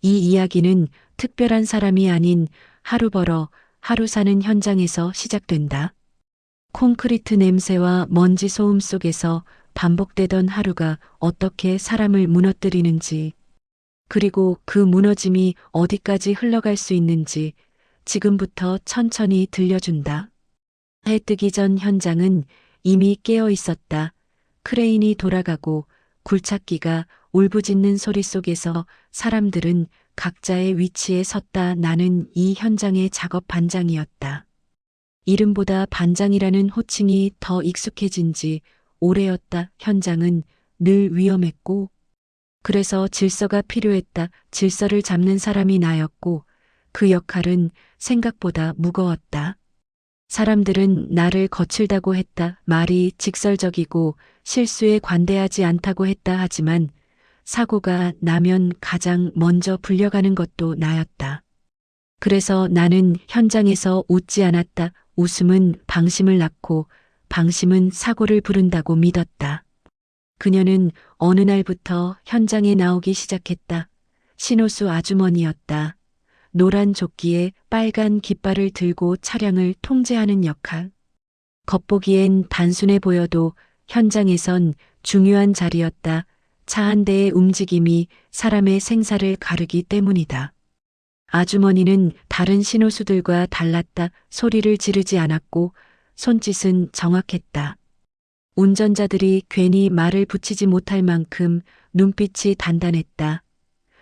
이 이야기는 특별한 사람이 아닌 하루 벌어 하루 사는 현장에서 시작된다. 콘크리트 냄새와 먼지 소음 속에서 반복되던 하루가 어떻게 사람을 무너뜨리는지, 그리고 그 무너짐이 어디까지 흘러갈 수 있는지 지금부터 천천히 들려준다. 해 뜨기 전 현장은 이미 깨어 있었다. 크레인이 돌아가고 굴착기가 울부짖는 소리 속에서 사람들은 각자의 위치에 섰다. 나는 이 현장의 작업 반장이었다. 이름보다 반장이라는 호칭이 더 익숙해진 지 오래였다. 현장은 늘 위험했고, 그래서 질서가 필요했다. 질서를 잡는 사람이 나였고, 그 역할은 생각보다 무거웠다. 사람들은 나를 거칠다고 했다. 말이 직설적이고 실수에 관대하지 않다고 했다. 하지만 사고가 나면 가장 먼저 불려가는 것도 나였다. 그래서 나는 현장에서 웃지 않았다. 웃음은 방심을 낳고 방심은 사고를 부른다고 믿었다. 그녀는 어느 날부터 현장에 나오기 시작했다. 신호수 아주머니였다. 노란 조끼에 빨간 깃발을 들고 차량을 통제하는 역할. 겉보기엔 단순해 보여도 현장에선 중요한 자리였다. 차 한 대의 움직임이 사람의 생사를 가르기 때문이다. 아주머니는 다른 신호수들과 달랐다. 소리를 지르지 않았고 손짓은 정확했다. 운전자들이 괜히 말을 붙이지 못할 만큼 눈빛이 단단했다.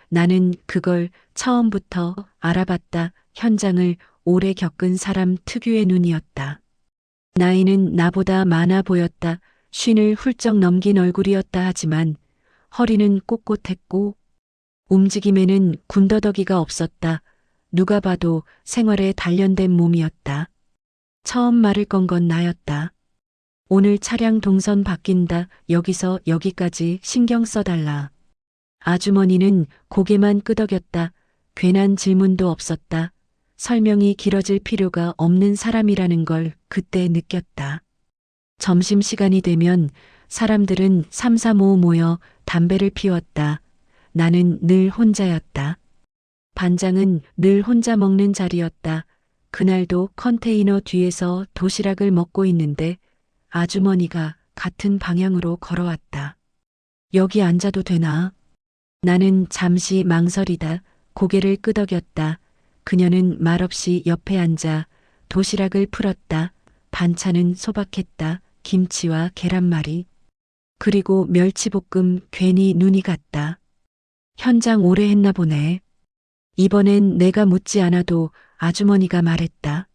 나는 그걸 처음부터 알아봤다. 현장을 오래 겪은 사람 특유의 눈이었다. 나이는 나보다 많아 보였다. 쉰을 훌쩍 넘긴 얼굴이었다. 하지만 허리는 꼿꼿했고 움직임에는 군더더기가 없었다. 누가 봐도 생활에 단련된 몸이었다. 처음 말을 건 건 나였다. 오늘 차량 동선 바뀐다. 여기서 여기까지 신경 써달라. 아주머니는 고개만 끄덕였다. 괜한 질문도 없었다. 설명이 길어질 필요가 없는 사람이라는 걸 그때 느꼈다. 점심시간이 되면 사람들은 삼삼오오 모여 담배를 피웠다. 나는 늘 혼자였다. 반장은 늘 혼자 먹는 자리였다. 그날도 컨테이너 뒤에서 도시락을 먹고 있는데 아주머니가 같은 방향으로 걸어왔다. 여기 앉아도 되나? 나는 잠시 망설이다 고개를 끄덕였다. 그녀는 말없이 옆에 앉아 도시락을 풀었다. 반찬은 소박했다. 김치와 계란말이. 그리고 멸치볶음. 괜히 눈이 갔다. 현장 오래 했나 보네. 이번엔 내가 묻지 않아도 아주머니가 말했다.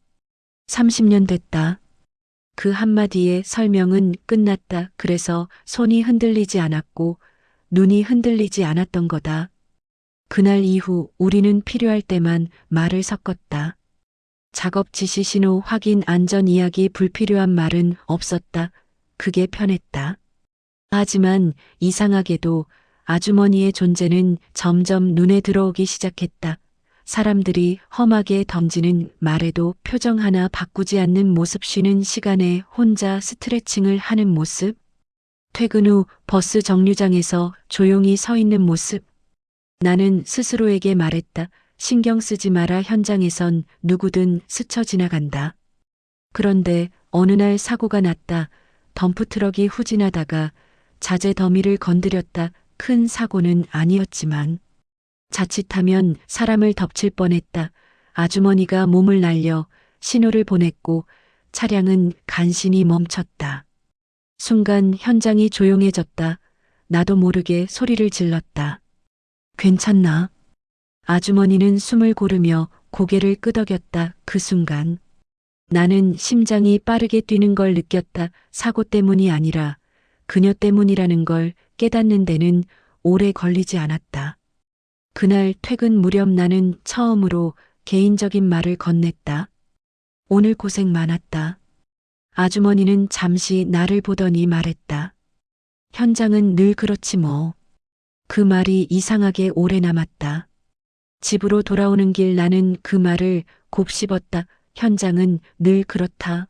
30년 됐다. 그 한마디에 설명은 끝났다. 그래서 손이 흔들리지 않았고 눈이 흔들리지 않았던 거다. 그날 이후 우리는 필요할 때만 말을 섞었다. 작업 지시 신호 확인 안전 이야기 불필요한 말은 없었다. 그게 편했다. 하지만 이상하게도 아주머니의 존재는 점점 눈에 들어오기 시작했다. 사람들이 험하게 던지는 말에도 표정 하나 바꾸지 않는 모습, 쉬는 시간에 혼자 스트레칭을 하는 모습, 퇴근 후 버스 정류장에서 조용히 서 있는 모습. 나는 스스로에게 말했다. 신경 쓰지 마라. 현장에선 누구든 스쳐 지나간다. 그런데 어느 날 사고가 났다. 덤프트럭이 후진하다가 자재 더미를 건드렸다. 큰 사고는 아니었지만 자칫하면 사람을 덮칠 뻔했다. 아주머니가 몸을 날려 신호를 보냈고 차량은 간신히 멈췄다. 순간 현장이 조용해졌다. 나도 모르게 소리를 질렀다. 괜찮나? 아주머니는 숨을 고르며 고개를 끄덕였다. 그 순간 나는 심장이 빠르게 뛰는 걸 느꼈다. 사고 때문이 아니라 그녀 때문이라는 걸 깨닫는 데는 오래 걸리지 않았다. 그날 퇴근 무렵 나는 처음으로 개인적인 말을 건넸다. 오늘 고생 많았다. 아주머니는 잠시 나를 보더니 말했다. 현장은 늘 그렇지 뭐. 그 말이 이상하게 오래 남았다. 집으로 돌아오는 길 나는 그 말을 곱씹었다. 현장은 늘 그렇다.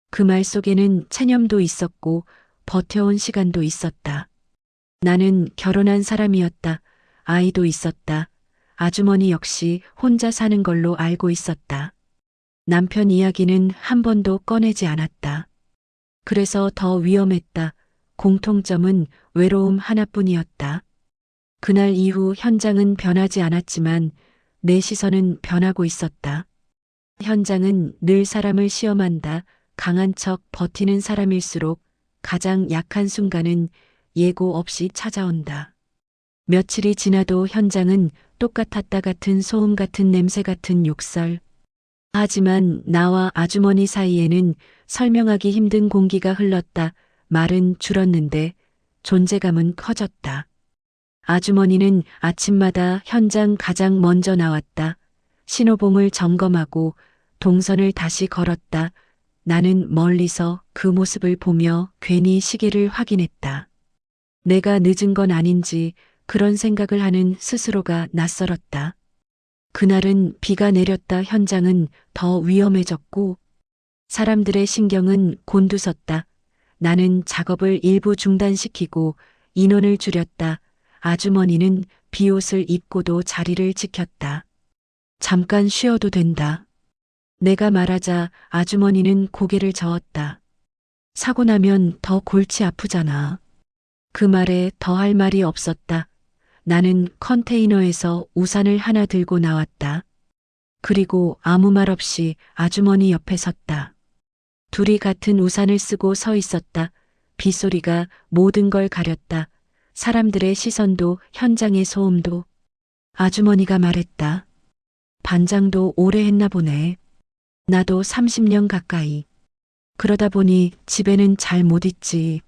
그 말 속에는 체념도 있었고 버텨온 시간도 있었다. 나는 결혼한 사람이었다. 아이도 있었다. 아주머니 역시 혼자 사는 걸로 알고 있었다. 남편 이야기는 한 번도 꺼내지 않았다. 그래서 더 위험했다. 공통점은 외로움 하나뿐이었다. 그날 이후 현장은 변하지 않았지만 내 시선은 변하고 있었다. 현장은 늘 사람을 시험한다. 강한 척 버티는 사람일수록 가장 약한 순간은 예고 없이 찾아온다. 며칠이 지나도 현장은 똑같았다. 같은 소음, 같은 냄새, 같은 욕설. 하지만 나와 아주머니 사이에는 설명하기 힘든 공기가 흘렀다. 말은 줄었는데 존재감은 커졌다. 아주머니는 아침마다 현장 가장 먼저 나왔다. 신호봉을 점검하고 동선을 다시 걸었다. 나는 멀리서 그 모습을 보며 괜히 시계를 확인했다. 내가 늦은 건 아닌지 그런 생각을 하는 스스로가 낯설었다. 그날은 비가 내렸다. 현장은 더 위험해졌고 사람들의 신경은 곤두섰다. 나는 작업을 일부 중단시키고 인원을 줄였다. 아주머니는 비옷을 입고도 자리를 지켰다. 잠깐 쉬어도 된다. 내가 말하자 아주머니는 고개를 저었다. 사고 나면 더 골치 아프잖아. 그 말에 더 할 말이 없었다. 나는 컨테이너에서 우산을 하나 들고 나왔다. 그리고 아무 말 없이 아주머니 옆에 섰다. 둘이 같은 우산을 쓰고 서 있었다. 빗소리가 모든 걸 가렸다. 사람들의 시선도 현장의 소음도. 아주머니가 말했다. 반장도 오래 했나 보네. 나도 30년 가까이. 그러다 보니 집에는 잘 못 있지.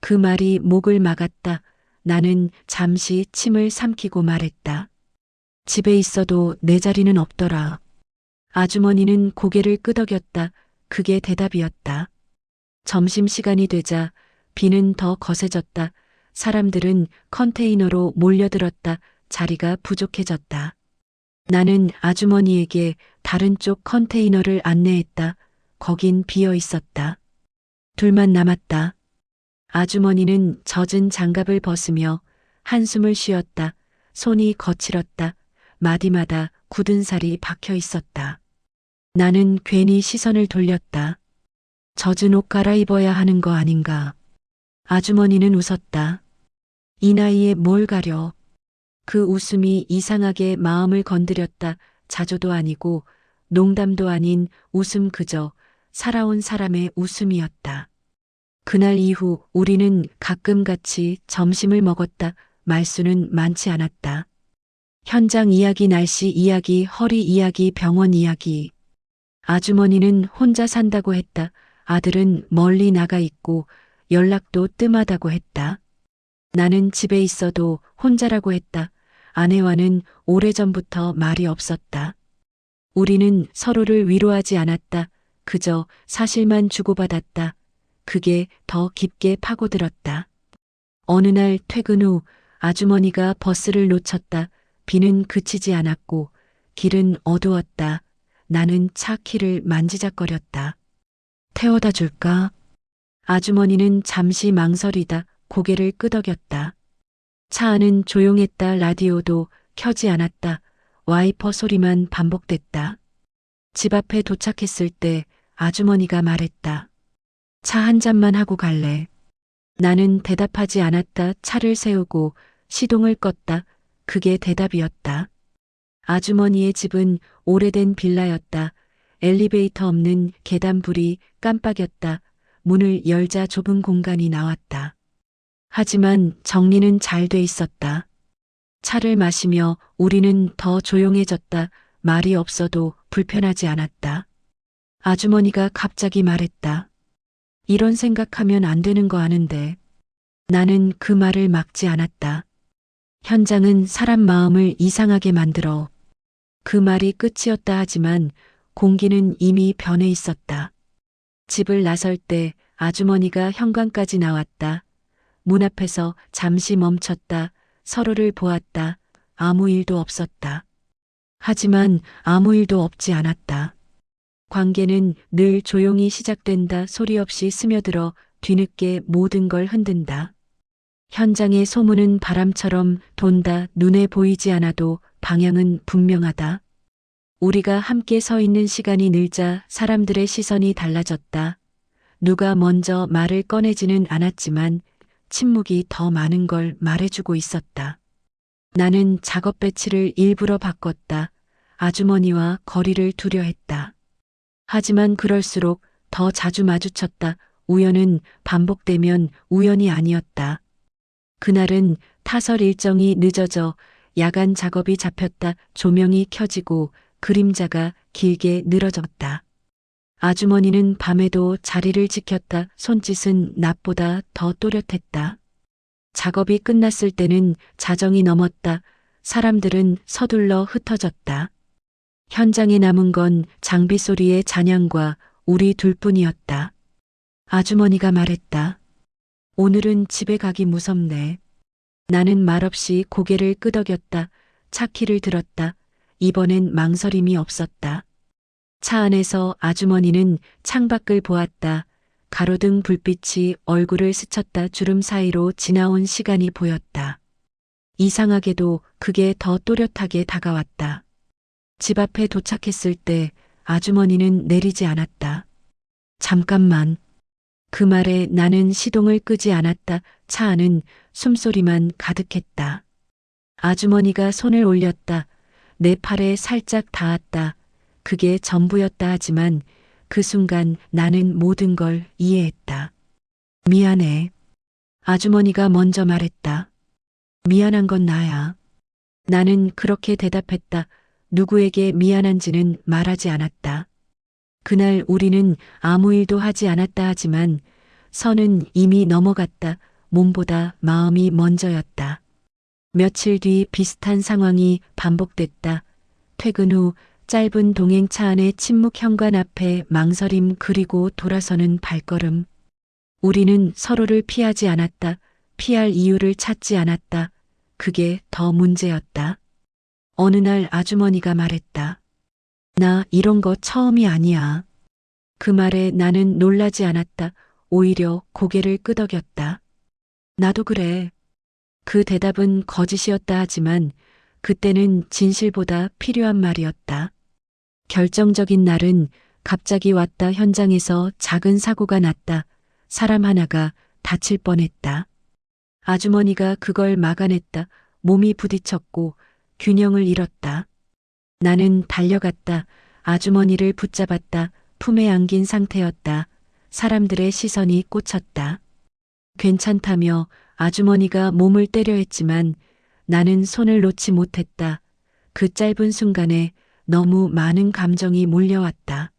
그 말이 목을 막았다. 나는 잠시 침을 삼키고 말했다. 집에 있어도 내 자리는 없더라. 아주머니는 고개를 끄덕였다. 그게 대답이었다. 점심시간이 되자 비는 더 거세졌다. 사람들은 컨테이너로 몰려들었다. 자리가 부족해졌다. 나는 아주머니에게 다른 쪽 컨테이너를 안내했다. 거긴 비어 있었다. 둘만 남았다. 아주머니는 젖은 장갑을 벗으며 한숨을 쉬었다. 손이 거칠었다. 마디마다 굳은 살이 박혀 있었다. 나는 괜히 시선을 돌렸다. 젖은 옷 갈아입어야 하는 거 아닌가. 아주머니는 웃었다. 이 나이에 뭘 가려. 그 웃음이 이상하게 마음을 건드렸다. 자조도 아니고 농담도 아닌 웃음, 그저 살아온 사람의 웃음이었다. 그날 이후 우리는 가끔 같이 점심을 먹었다. 말수는 많지 않았다. 현장 이야기, 날씨 이야기, 허리 이야기, 병원 이야기. 아주머니는 혼자 산다고 했다. 아들은 멀리 나가 있고 연락도 뜸하다고 했다. 나는 집에 있어도 혼자라고 했다. 아내와는 오래전부터 말이 없었다. 우리는 서로를 위로하지 않았다. 그저 사실만 주고받았다. 그게 더 깊게 파고들었다. 어느 날 퇴근 후 아주머니가 버스를 놓쳤다. 비는 그치지 않았고 길은 어두웠다. 나는 차 키를 만지작거렸다. 태워다 줄까? 아주머니는 잠시 망설이다 고개를 끄덕였다. 차 안은 조용했다. 라디오도 켜지 않았다. 와이퍼 소리만 반복됐다. 집 앞에 도착했을 때 아주머니가 말했다. 차 한 잔만 하고 갈래? 나는 대답하지 않았다. 차를 세우고 시동을 껐다. 그게 대답이었다. 아주머니의 집은 오래된 빌라였다. 엘리베이터 없는 계단불이 깜빡였다. 문을 열자 좁은 공간이 나왔다. 하지만 정리는 잘 돼 있었다. 차를 마시며 우리는 더 조용해졌다. 말이 없어도 불편하지 않았다. 아주머니가 갑자기 말했다. 이런 생각하면 안 되는 거 아는데. 나는 그 말을 막지 않았다. 현장은 사람 마음을 이상하게 만들어. 그 말이 끝이었다 하지만 공기는 이미 변해 있었다. 집을 나설 때 아주머니가 현관까지 나왔다. 문 앞에서 잠시 멈췄다. 서로를 보았다. 아무 일도 없었다. 하지만 아무 일도 없지 않았다. 관계는 늘 조용히 시작된다. 소리 없이 스며들어 뒤늦게 모든 걸 흔든다. 현장의 소문은 바람처럼 돈다. 눈에 보이지 않아도 방향은 분명하다. 우리가 함께 서 있는 시간이 늘자 사람들의 시선이 달라졌다. 누가 먼저 말을 꺼내지는 않았지만 침묵이 더 많은 걸 말해주고 있었다. 나는 작업 배치를 일부러 바꿨다. 아주머니와 거리를 두려 했다. 하지만 그럴수록 더 자주 마주쳤다. 우연은 반복되면 우연이 아니었다. 그날은 타설 일정이 늦어져 야간 작업이 잡혔다. 조명이 켜지고 그림자가 길게 늘어졌다. 아주머니는 밤에도 자리를 지켰다. 손짓은 낮보다 더 또렷했다. 작업이 끝났을 때는 자정이 넘었다. 사람들은 서둘러 흩어졌다. 현장에 남은 건 장비 소리의 잔향과 우리 둘뿐이었다. 아주머니가 말했다. 오늘은 집에 가기 무섭네. 나는 말없이 고개를 끄덕였다. 차 키를 들었다. 이번엔 망설임이 없었다. 차 안에서 아주머니는 창밖을 보았다. 가로등 불빛이 얼굴을 스쳤다. 주름 사이로 지나온 시간이 보였다. 이상하게도 그게 더 또렷하게 다가왔다. 집 앞에 도착했을 때 아주머니는 내리지 않았다. 잠깐만. 그 말에 나는 시동을 끄지 않았다. 차 안은 숨소리만 가득했다. 아주머니가 손을 올렸다. 내 팔에 살짝 닿았다. 그게 전부였다 하지만 그 순간 나는 모든 걸 이해했다. 미안해. 아주머니가 먼저 말했다. 미안한 건 나야. 나는 그렇게 대답했다. 누구에게 미안한지는 말하지 않았다. 그날 우리는 아무 일도 하지 않았다 하지만 선은 이미 넘어갔다. 몸보다 마음이 먼저였다. 며칠 뒤 비슷한 상황이 반복됐다. 퇴근 후 짧은 동행차 안의 침묵 현관 앞에 망설임 그리고 돌아서는 발걸음. 우리는 서로를 피하지 않았다. 피할 이유를 찾지 않았다. 그게 더 문제였다. 어느 날 아주머니가 말했다. 나 이런 거 처음이 아니야. 그 말에 나는 놀라지 않았다. 오히려 고개를 끄덕였다. 나도 그래. 그 대답은 거짓이었다 하지만 그때는 진실보다 필요한 말이었다. 결정적인 날은 갑자기 왔다. 현장에서 작은 사고가 났다. 사람 하나가 다칠 뻔했다. 아주머니가 그걸 막아냈다. 몸이 부딪혔고 균형을 잃었다. 나는 달려갔다. 아주머니를 붙잡았다. 품에 안긴 상태였다. 사람들의 시선이 꽂혔다. 괜찮다며 아주머니가 몸을 때려 했지만 나는 손을 놓지 못했다. 그 짧은 순간에 너무 많은 감정이 몰려왔다.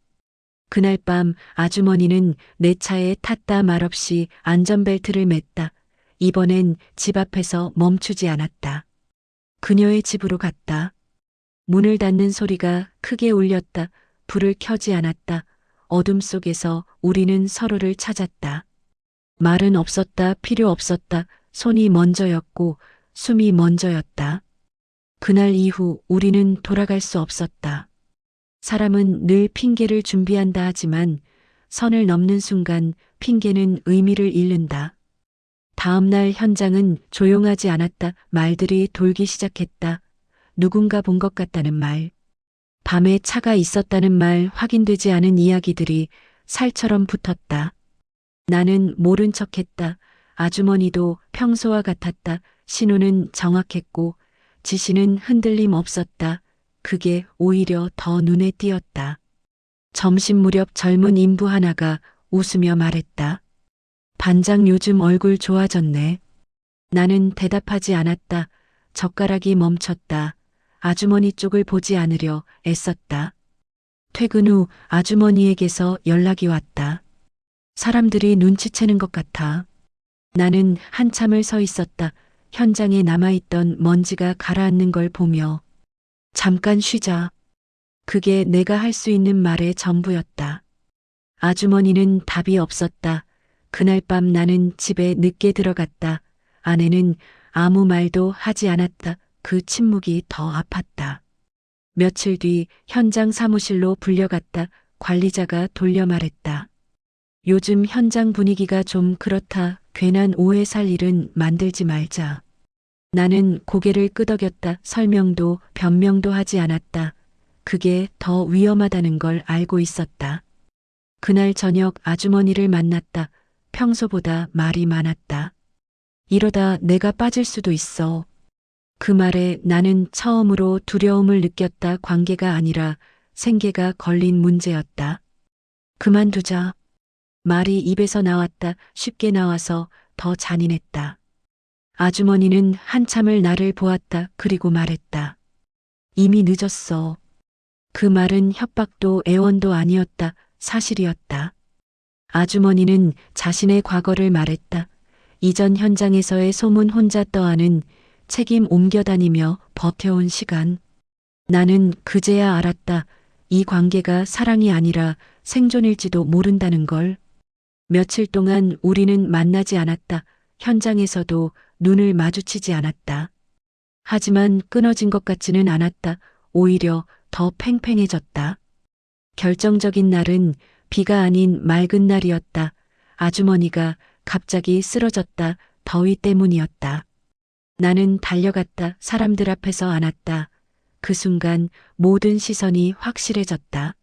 그날 밤 아주머니는 내 차에 탔다. 말없이 안전벨트를 맸다. 이번엔 집 앞에서 멈추지 않았다. 그녀의 집으로 갔다. 문을 닫는 소리가 크게 울렸다. 불을 켜지 않았다. 어둠 속에서 우리는 서로를 찾았다. 말은 없었다. 필요 없었다. 손이 먼저였고 숨이 먼저였다. 그날 이후 우리는 돌아갈 수 없었다. 사람은 늘 핑계를 준비한다 하지만 선을 넘는 순간 핑계는 의미를 잃는다. 다음 날 현장은 조용하지 않았다. 말들이 돌기 시작했다. 누군가 본 것 같다는 말. 밤에 차가 있었다는 말, 확인되지 않은 이야기들이 살처럼 붙었다. 나는 모른 척했다. 아주머니도 평소와 같았다. 신호는 정확했고 지시는 흔들림 없었다. 그게 오히려 더 눈에 띄었다. 점심 무렵 젊은 인부 하나가 웃으며 말했다. 반장 요즘 얼굴 좋아졌네. 나는 대답하지 않았다. 젓가락이 멈췄다. 아주머니 쪽을 보지 않으려 애썼다. 퇴근 후 아주머니에게서 연락이 왔다. 사람들이 눈치채는 것 같아. 나는 한참을 서 있었다. 현장에 남아있던 먼지가 가라앉는 걸 보며 잠깐 쉬자. 그게 내가 할 수 있는 말의 전부였다. 아주머니는 답이 없었다. 그날 밤 나는 집에 늦게 들어갔다. 아내는 아무 말도 하지 않았다. 그 침묵이 더 아팠다. 며칠 뒤 현장 사무실로 불려갔다. 관리자가 돌려 말했다. 요즘 현장 분위기가 좀 그렇다. 괜한 오해 살 일은 만들지 말자. 나는 고개를 끄덕였다. 설명도 변명도 하지 않았다. 그게 더 위험하다는 걸 알고 있었다. 그날 저녁 아주머니를 만났다. 평소보다 말이 많았다. 이러다 내가 빠질 수도 있어. 그 말에 나는 처음으로 두려움을 느꼈다. 관계가 아니라 생계가 걸린 문제였다. 그만두자. 말이 입에서 나왔다. 쉽게 나와서 더 잔인했다. 아주머니는 한참을 나를 보았다. 그리고 말했다. 이미 늦었어. 그 말은 협박도 애원도 아니었다. 사실이었다. 아주머니는 자신의 과거를 말했다. 이전 현장에서의 소문 혼자 떠안은 책임 옮겨다니며 버텨온 시간. 나는 그제야 알았다. 이 관계가 사랑이 아니라 생존일지도 모른다는 걸. 며칠 동안 우리는 만나지 않았다. 현장에서도 눈을 마주치지 않았다. 하지만 끊어진 것 같지는 않았다. 오히려 더 팽팽해졌다. 결정적인 날은 비가 아닌 맑은 날이었다. 아주머니가 갑자기 쓰러졌다. 더위 때문이었다. 나는 달려갔다. 사람들 앞에서 안았다. 그 순간 모든 시선이 확실해졌다.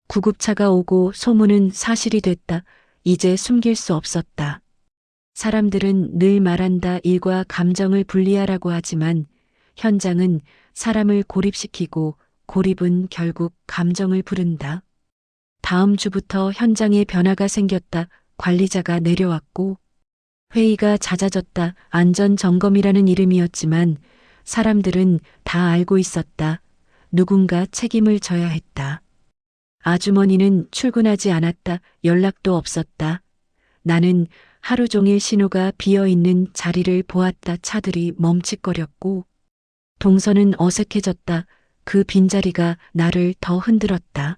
구급차가 오고 소문은 사실이 됐다. 이제 숨길 수 없었다. 사람들은 늘 말한다. 일과 감정을 분리하라고 하지만 현장은 사람을 고립시키고 고립은 결국 감정을 부른다. 다음 주부터 현장에 변화가 생겼다. 관리자가 내려왔고 회의가 잦아졌다. 안전점검이라는 이름이었지만 사람들은 다 알고 있었다. 누군가 책임을 져야 했다. 아주머니는 출근하지 않았다. 연락도 없었다. 나는 하루 종일 신호가 비어있는 자리를 보았다. 차들이 멈칫거렸고 동선은 어색해졌다. 그 빈자리가 나를 더 흔들었다.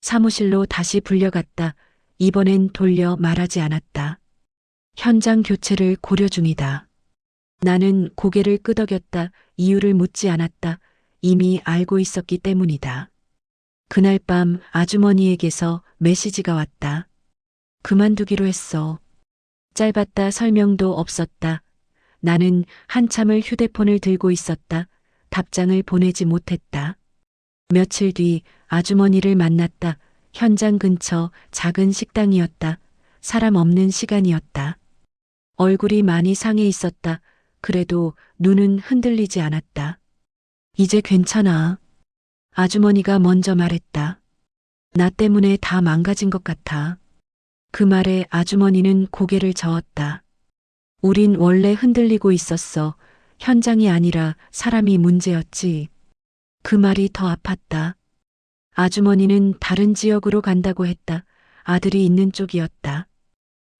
사무실로 다시 불려갔다. 이번엔 돌려 말하지 않았다. 현장 교체를 고려 중이다. 나는 고개를 끄덕였다. 이유를 묻지 않았다. 이미 알고 있었기 때문이다. 그날 밤 아주머니에게서 메시지가 왔다. 그만두기로 했어. 짧았다. 설명도 없었다. 나는 한참을 휴대폰을 들고 있었다. 답장을 보내지 못했다. 며칠 뒤 아주머니를 만났다. 현장 근처 작은 식당이었다. 사람 없는 시간이었다. 얼굴이 많이 상해 있었다. 그래도 눈은 흔들리지 않았다. 이제 괜찮아. 아주머니가 먼저 말했다. 나 때문에 다 망가진 것 같아. 그 말에 아주머니는 고개를 저었다. 우린 원래 흔들리고 있었어. 현장이 아니라 사람이 문제였지. 그 말이 더 아팠다. 아주머니는 다른 지역으로 간다고 했다. 아들이 있는 쪽이었다.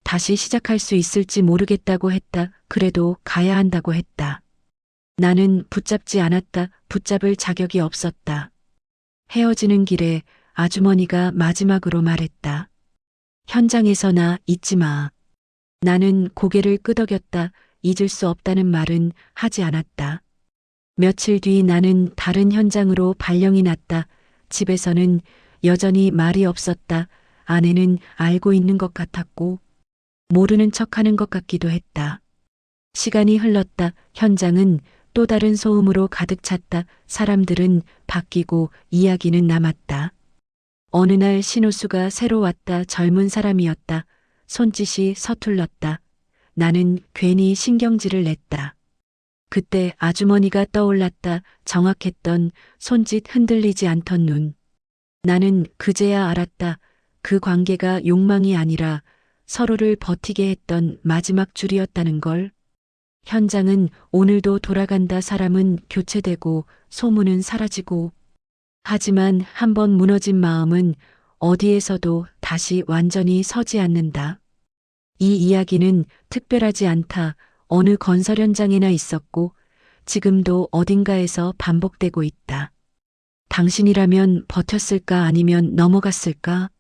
다시 시작할 수 있을지 모르겠다고 했다. 그래도 가야 한다고 했다. 나는 붙잡지 않았다. 붙잡을 자격이 없었다. 헤어지는 길에 아주머니가 마지막으로 말했다. 현장에서 나 잊지 마. 나는 고개를 끄덕였다. 잊을 수 없다는 말은 하지 않았다. 며칠 뒤 나는 다른 현장으로 발령이 났다. 집에서는 여전히 말이 없었다. 아내는 알고 있는 것 같았고 모르는 척하는 것 같기도 했다. 시간이 흘렀다. 현장은 또 다른 소음으로 가득 찼다. 사람들은 바뀌고 이야기는 남았다. 어느 날 신호수가 새로 왔다. 젊은 사람이었다. 손짓이 서툴렀다. 나는 괜히 신경질을 냈다. 그때 아주머니가 떠올랐다. 정확했던 손짓, 흔들리지 않던 눈. 나는 그제야 알았다. 그 관계가 욕망이 아니라 서로를 버티게 했던 마지막 줄이었다는 걸. 현장은 오늘도 돌아간다. 사람은 교체되고 소문은 사라지고. 하지만 한번 무너진 마음은 어디에서도 다시 완전히 서지 않는다. 이 이야기는 특별하지 않다. 어느 건설 현장에나 있었고 지금도 어딘가에서 반복되고 있다. 당신이라면 버텼을까 아니면 넘어갔을까?